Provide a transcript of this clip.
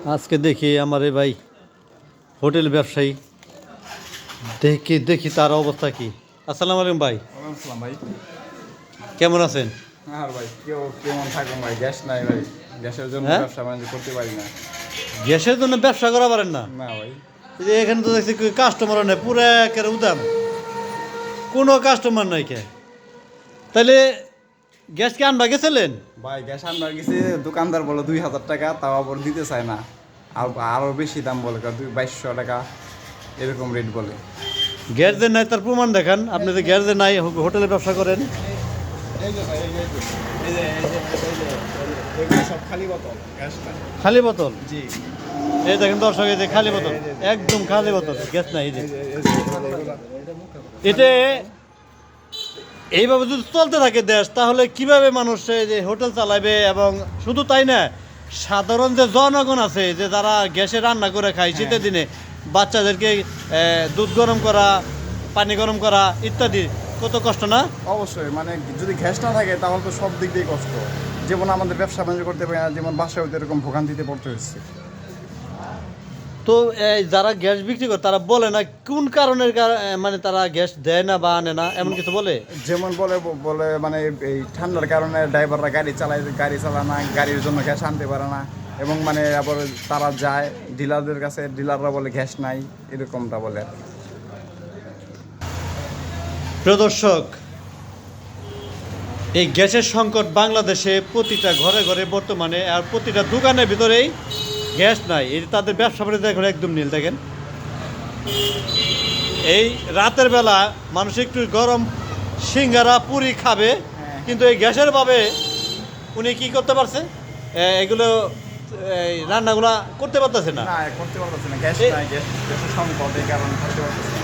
আজকে দেখি আমার এই ভাই হোটেল ব্যবসায়ী, দেখি তার অবস্থা কি। আসসালামু আলাইকুম ভাই, ওয়ালাইকুম আসসালাম ভাই। কেমন আছেন? আর ভাই কেমন থাকুন ভাই, গ্যাস নাই ভাই, গ্যাসের জন্য হ্যাঁ? ব্যবসা বাণিজ্য করতে পারি না। গ্যাসের জন্য ব্যবসা করা পারেন না? না ভাই। এই যে এখানে তো দেখছি কাস্টমার নেই, পুরো একেবারে উদাম, কোনো কাস্টমার নাই কে? তাহলে গ্যাস কি আনবা গেছিলেন? ভাই গ্যাস আমরা গেছি, দোকানদার বলে 2000 টাকা, তাও আবার দিতে চায় না, আর আরও বেশি দাম বলে 2200 টাকা এরকম রেট বলে। গ্যাস যে নাই তার প্রমাণ দেখান, আপনি যে গ্যাস যে নাই হোটেলে ব্যবসা করেন। এই যে ভাই, এগুলো সব খালি বোতল, গ্যাস নাই। খালি বোতল? জি। এই দেখেন দর্শক, এই যে খালি বোতল, একদম খালি বোতল, গ্যাস নাই। এই যে এটা এইভাবে যদি চলতে থাকে দেশ, তাহলে কিভাবে মানুষ এই যে হোটেল চালাবে? এবং শুধু তাই না, সাধারণ যে জনগণ আছে, যে যারা গ্যাসে রান্না করে খায় শীতের দিনে, বাচ্চাদেরকে দুধ গরম করা, পানি গরম করা ইত্যাদি, কত কষ্ট না? অবশ্যই, মানে যদি গ্যাস না থাকে তাহলে তো সব দিক দিয়ে কষ্ট। যেমন আমাদের ব্যবসা বাণিজ্য করতে পারি না, যেমন বাসায় হয়তো এরকম ভোগান্তিতে পড়তে হচ্ছে। তো এই যারা গ্যাস বিক্রি করে তারা বলে না কোন কারণের মানে তারা গ্যাস দেয় না বা আনে না, এমন কিছু বলে? যেমন বলে বলে মানে এই ঠান্ডার কারণে ড্রাইভাররা গাড়ি চালায় না, গাড়ির জন্য গ্যাস আনতে পারে না, এবং মানে আবার তারা যায় ডিলারদের কাছে, ডিলাররা বলে গ্যাস নাই, এরকমটা বলে আর কি। প্রিয় দর্শক, এই গ্যাসের সংকট বাংলাদেশে প্রতিটা ঘরে ঘরে বর্তমানে, আর প্রতিটা দোকানের ভিতরেই গ্যাস নাই। এই তাদের ব্যবসা বাণিজ্য এখন একদম নীল। দেখেন এই রাতের বেলা মানুষ একটু গরম সিঙ্গারা পুরি খাবে, কিন্তু এই গ্যাসের ভাবে উনি কি করতে পারছে? এগুলো এই রান্নাগুলা করতে পারতেছে না। না, করতে পারতেছে না, গ্যাস নাই, গ্যাসের সংকট, এই কারণে করতে পারতেছে না।